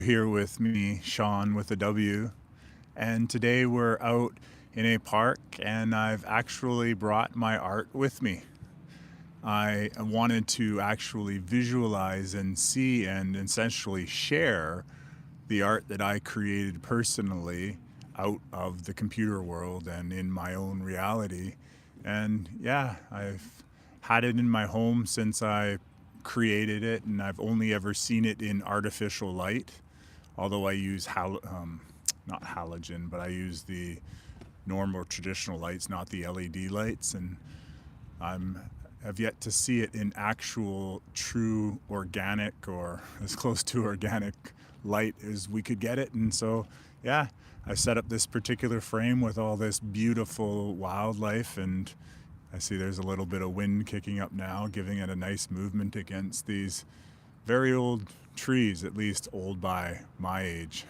Here with me, Shone with a W. And today we're out in a park, and I've actually brought my art with me. I wanted to actually visualize and see and essentially share the art that I created personally out of the computer world and in my own reality. And yeah, I've had it in my home since I created it, and I've only ever seen it in artificial light. Although I use not halogen, but I use the normal traditional lights, not the LED lights, and I'm have yet to see it in actual, true, organic, or as close to organic light as we could get it. And so, yeah, I set up this particular frame with all this beautiful wildlife, and I see there's a little bit of wind kicking up now, giving it a nice movement against these very old trees, at least old by my age.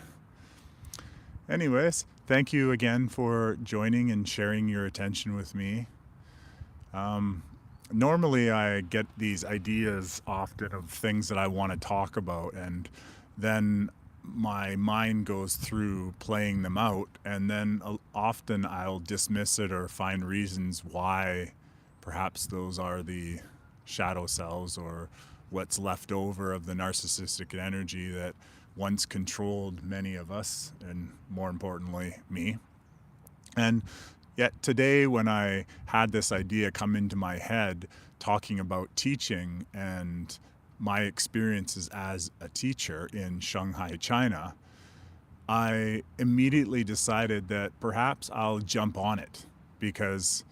Anyways, thank you again for joining and sharing your attention with me. Normally, I get these ideas often of things that I want to talk about, and then my mind goes through playing them out, and then often I'll dismiss it or find reasons why perhaps those are the shadow selves or what's left over of the narcissistic energy that once controlled many of us, and more importantly, me. And yet today, when I had this idea come into my head talking about teaching and my experiences as a teacher in Shanghai, China, I immediately decided that perhaps I'll jump on it, because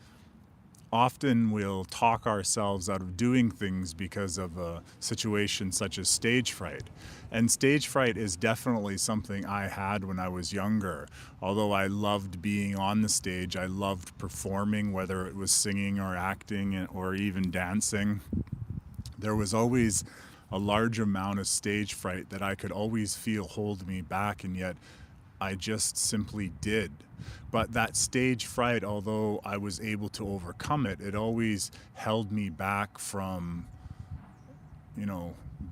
often we'll talk ourselves out of doing things because of a situation such as stage fright. And stage fright is definitely something I had when I was younger. Although I loved being on the stage, I loved performing, whether it was singing or acting or even dancing. There was always a large amount of stage fright that I could always feel hold me back, and yet I just simply did. But that stage fright, although I was able to overcome it, it always held me back from,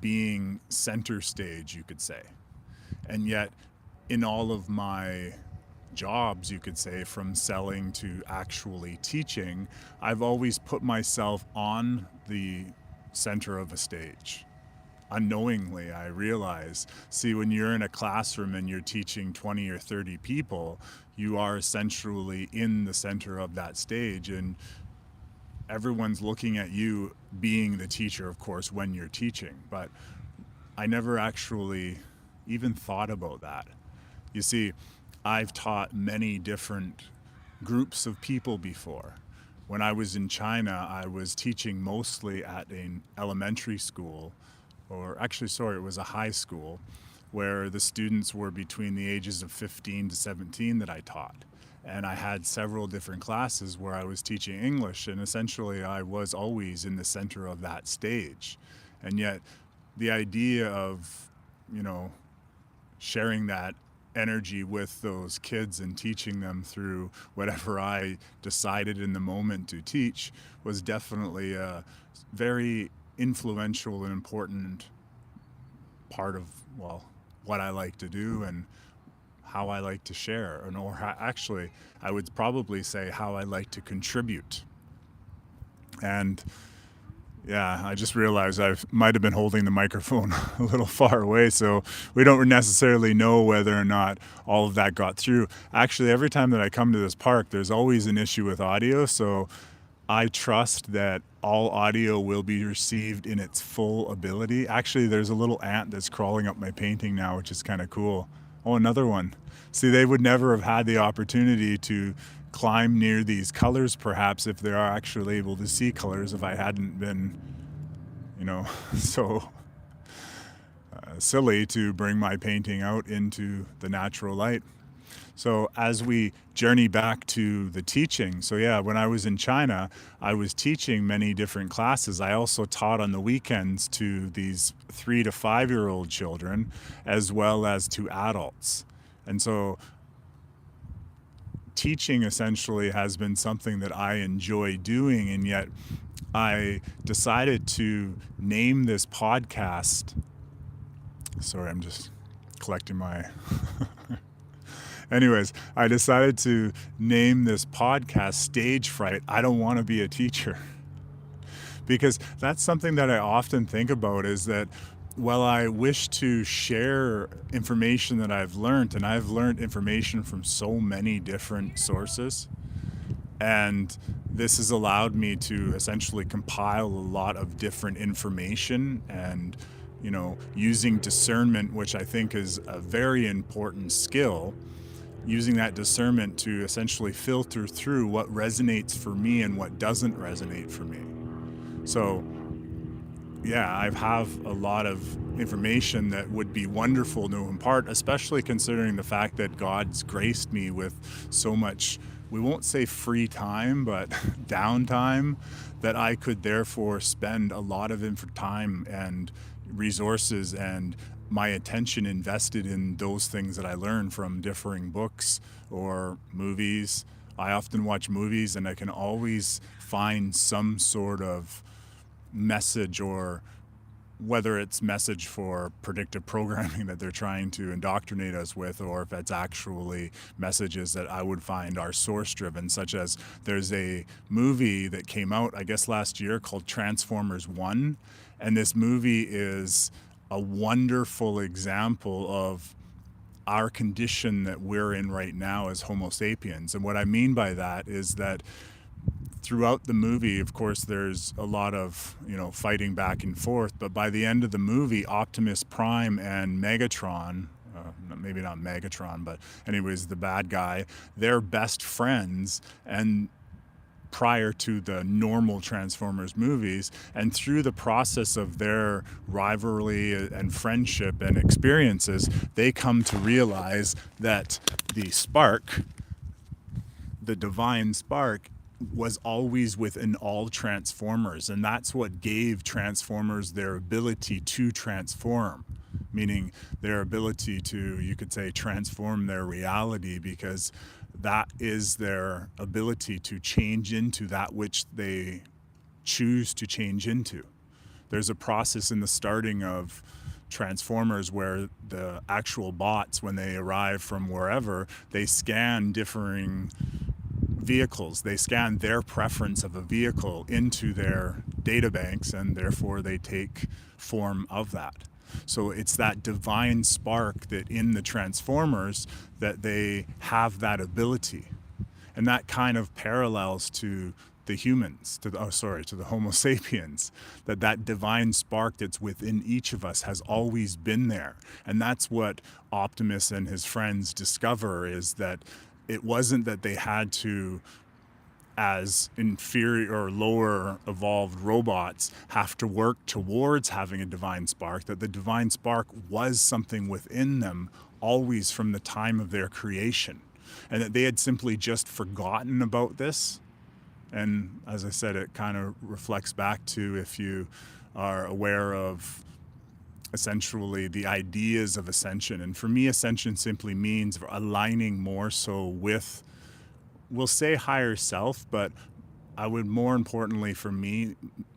being center stage, you could say. And yet, in all of my jobs, you could say, from selling to actually teaching, I've always put myself on the center of a stage. Unknowingly, I realize, see, when you're in a classroom and you're teaching 20 or 30 people, you are essentially in the center of that stage, and everyone's looking at you being the teacher, of course, when you're teaching. But I never actually even thought about that. You see, I've taught many different groups of people before. When I was in China, I was teaching mostly at an elementary school, or actually, sorry, it was a high school, where the students were between the ages of 15 to 17 that I taught. And I had several different classes where I was teaching English, and essentially I was always in the center of that stage. And yet, the idea of, sharing that energy with those kids and teaching them through whatever I decided in the moment to teach was definitely a very influential and important part of, well, what I like to do and how I like to share, actually, I would probably say how I like to contribute. And yeah, I just realized I might have been holding the microphone a little far away, so we don't necessarily know whether or not all of that got through. Actually, every time that I come to this park, there's always an issue with audio, so I trust that all audio will be received in its full ability. Actually, there's a little ant that's crawling up my painting now, which is kind of cool. Oh, another one. See, they would never have had the opportunity to climb near these colors, perhaps, if they are actually able to see colors, if I hadn't been, so silly to bring my painting out into the natural light. So as we journey back to the teaching, so yeah, when I was in China, I was teaching many different classes. I also taught on the weekends to these 3 to 5-year-old children, as well as to adults. And so teaching essentially has been something that I enjoy doing, and yet I decided to name this podcast. Sorry, I'm just collecting my anyways, I decided to name this podcast Stage Fright. I don't want to be a teacher. Because that's something that I often think about, is that while I wish to share information that I've learned, and I've learned information from so many different sources, and this has allowed me to essentially compile a lot of different information, and using discernment, which I think is a very important skill, using that discernment to essentially filter through what resonates for me and what doesn't resonate for me. So yeah, I have a lot of information that would be wonderful to impart, especially considering the fact that God's graced me with so much, we won't say free time, but downtime, that I could therefore spend a lot of time and resources and my attention invested in those things that I learn from differing books or movies. I often watch movies and I can always find some sort of message, or whether it's message for predictive programming that they're trying to indoctrinate us with, or if it's actually messages that I would find are source driven, such as there's a movie that came out, I guess last year, called Transformers 1. And this movie is a wonderful example of our condition that we're in right now as Homo sapiens. And what I mean by that is that throughout the movie, of course, there's a lot of, fighting back and forth. But by the end of the movie, Optimus Prime and Megatron, maybe not Megatron, but anyways, the bad guy, they're best friends. And prior to the normal Transformers movies, and through the process of their rivalry and friendship and experiences, they come to realize that the spark, the divine spark, was always within all Transformers, and that's what gave Transformers their ability to transform, meaning their ability to, you could say, transform their reality, because that is their ability to change into that which they choose to change into. There's a process in the starting of Transformers where the actual bots, when they arrive from wherever, they scan differing vehicles. They scan their preference of a vehicle into their databanks, and therefore they take form of that. So it's that divine spark that in the Transformers that they have that ability. And that kind of parallels to the humans, to the Homo sapiens, that divine spark that's within each of us has always been there. And that's what Optimus and his friends discover, is that it wasn't that they had to, as inferior or lower evolved robots, have to work towards having a divine spark, that the divine spark was something within them always from the time of their creation, and that they had simply just forgotten about this. And as I said, it kind of reflects back to, if you are aware of essentially the ideas of ascension. And for me, ascension simply means aligning more so with, we'll say, higher self, but I would more importantly for me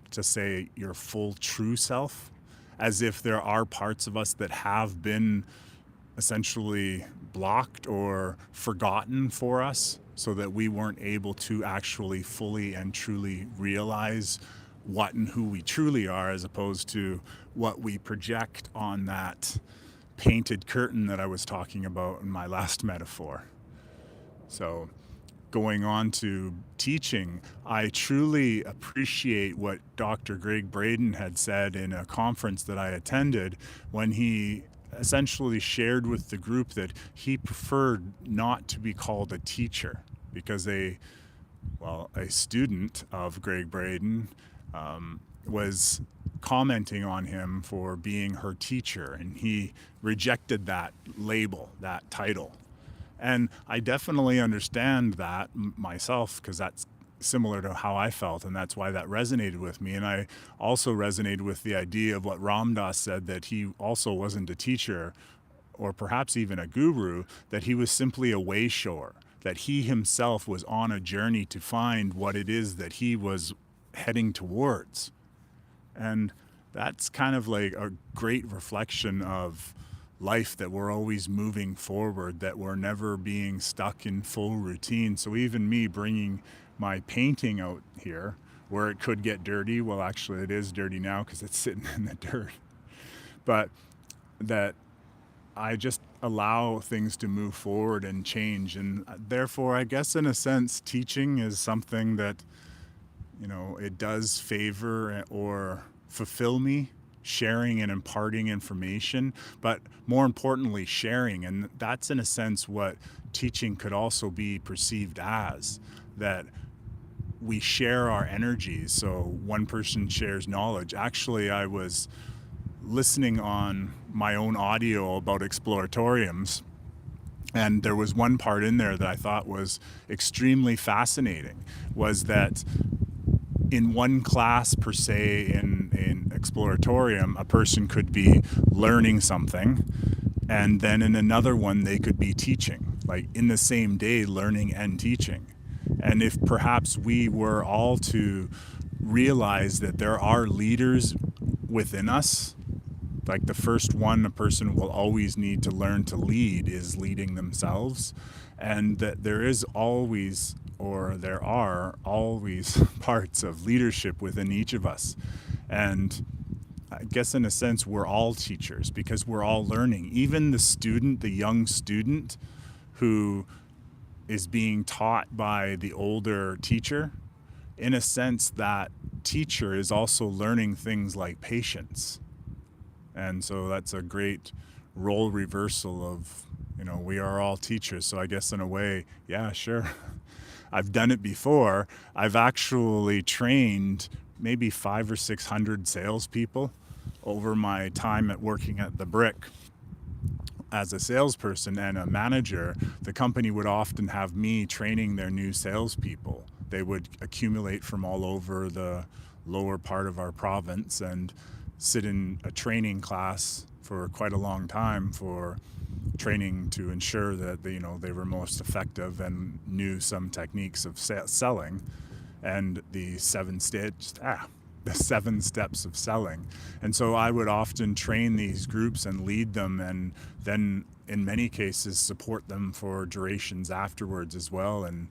to say your full true self, as if there are parts of us that have been essentially blocked or forgotten for us, so that we weren't able to actually fully and truly realize what and who we truly are, as opposed to what we project on that painted curtain that I was talking about in my last metaphor. So going on to teaching, I truly appreciate what Dr. Greg Braden had said in a conference that I attended, when he essentially shared with the group that he preferred not to be called a teacher, because a student of Greg Braden was commenting on him for being her teacher, and he rejected that label, that title. And I definitely understand that myself, because that's similar to how I felt, and that's why that resonated with me. And I also resonated with the idea of what Ram Dass said, that he also wasn't a teacher or perhaps even a guru, that he was simply a wayshower, that he himself was on a journey to find what it is that he was heading towards. And that's kind of like a great reflection of life, that we're always moving forward, that we're never being stuck in full routine. So even me bringing my painting out here where it could get dirty, well, actually it is dirty now because it's sitting in the dirt, but that I just allow things to move forward and change. And therefore, I guess in a sense, teaching is something that, it does favor or fulfill me, sharing and imparting information, but more importantly, sharing. And that's in a sense what teaching could also be perceived as, that we share our energies. So one person shares knowledge. Actually, I was listening on my own audio about exploratoriums, and there was one part in there that I thought was extremely fascinating, was that in one class per se in exploratorium, a person could be learning something, and then in another one they could be teaching, like in the same day, learning and teaching. And if perhaps we were all to realize that there are leaders within us, like the first one a person will always need to learn to lead is leading themselves, and that there are always parts of leadership within each of us. And I guess in a sense we're all teachers because we're all learning. Even the young student who is being taught by the older teacher, in a sense that teacher is also learning things like patience. And so that's a great role reversal of, we are all teachers. So I guess in a way, yeah, sure. I've done it before. I've actually trained maybe 500 or 600 salespeople over my time at working at the Brick. As a salesperson and a manager, the company would often have me training their new salespeople. They would accumulate from all over the lower part of our province and sit in a training class for quite a long time for training to ensure that they were most effective and knew some techniques of selling and the seven steps of selling. And so I would often train these groups and lead them, and then in many cases support them for durations afterwards as well. And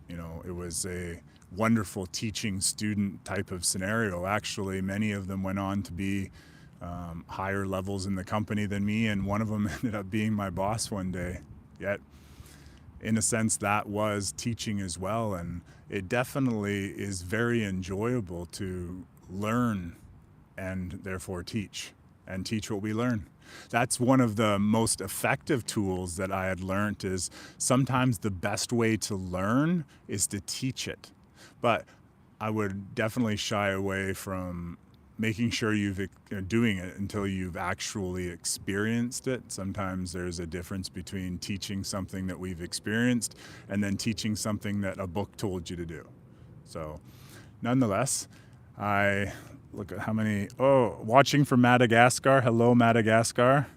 it was a wonderful teaching student type of scenario. Actually, many of them went on to be higher levels in the company than me, and one of them ended up being my boss one day. Yet, in a sense, that was teaching as well, and it definitely is very enjoyable to learn and therefore teach, and teach what we learn. That's one of the most effective tools that I had learned, is sometimes the best way to learn is to teach it. But I would definitely shy away from making sure doing it until you've actually experienced it. Sometimes there's a difference between teaching something that we've experienced and then teaching something that a book told you to do. So nonetheless, I look at how many, watching from Madagascar. Hello, Madagascar.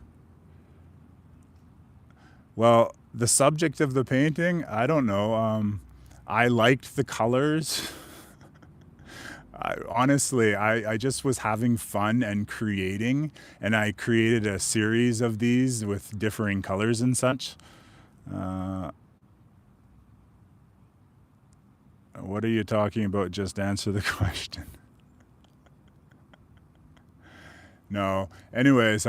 Well, the subject of the painting, I don't know. I liked the colors. I just was having fun and creating, and I created a series of these with differing colors and such. What are you talking about? Just answer the question. No. Anyways,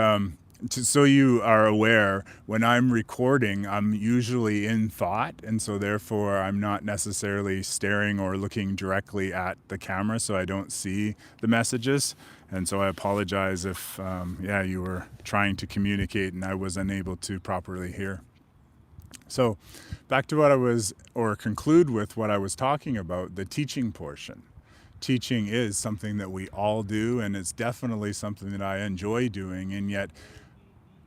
so you are aware, when I'm recording, I'm usually in thought, and so therefore I'm not necessarily staring or looking directly at the camera, so I don't see the messages. And so I apologize if, you were trying to communicate and I was unable to properly hear. So back to conclude with what I was talking about, the teaching portion. Teaching is something that we all do, and it's definitely something that I enjoy doing, and yet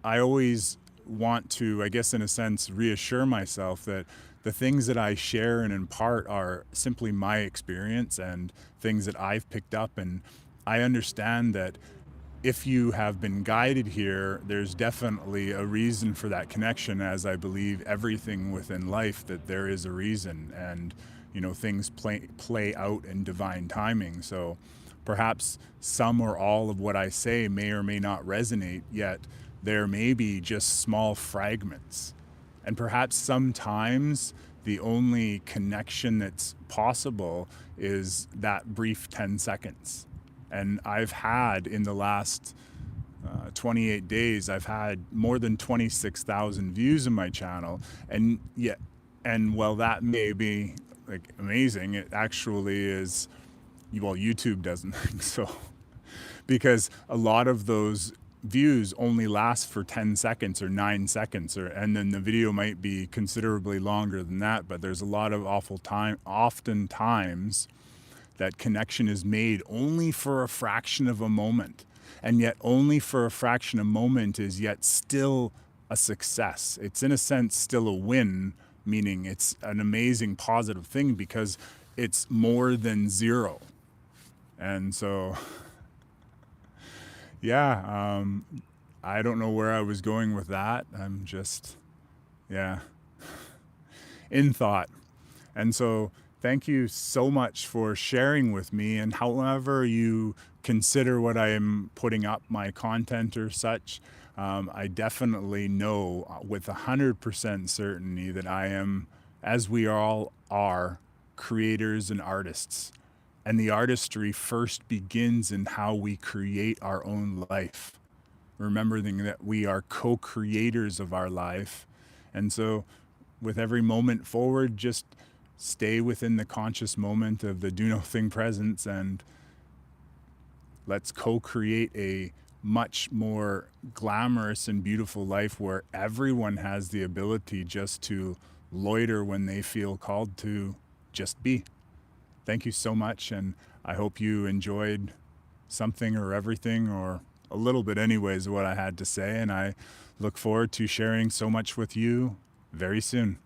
I always want to, I guess in a sense, reassure myself that the things that I share and impart are simply my experience and things that I've picked up. And I understand that if you have been guided here, there's definitely a reason for that connection, as I believe everything within life, that there is a reason, and things play out in divine timing. So perhaps some or all of what I say may or may not resonate, yet there may be just small fragments. And perhaps sometimes the only connection that's possible is that brief 10 seconds. And I've had in the last 28 days, I've had more than 26,000 views in my channel. And yet, and while that may be like amazing, it actually is, well, YouTube doesn't think so. Because a lot of those views only last for 10 seconds or 9 seconds, and then the video might be considerably longer than that. But there's a lot of oftentimes that connection is made only for a fraction of a moment. And yet only for a fraction of a moment is yet still a success. It's in a sense still a win, meaning it's an amazing positive thing because it's more than zero. And so, yeah, I don't know where I was going with that. I'm just, yeah, in thought. And so thank you so much for sharing with me. And however you consider what I am putting up, my content or such, I definitely know with 100% certainty that I am, as we all are, creators and artists. And the artistry first begins in how we create our own life, remembering that we are co-creators of our life. And so with every moment forward, just stay within the conscious moment of the do no thing presence, and let's co-create a much more glamorous and beautiful life where everyone has the ability just to loiter when they feel called to just be. Thank you so much, and I hope you enjoyed something or everything, or a little bit anyways, what I had to say, and I look forward to sharing so much with you very soon.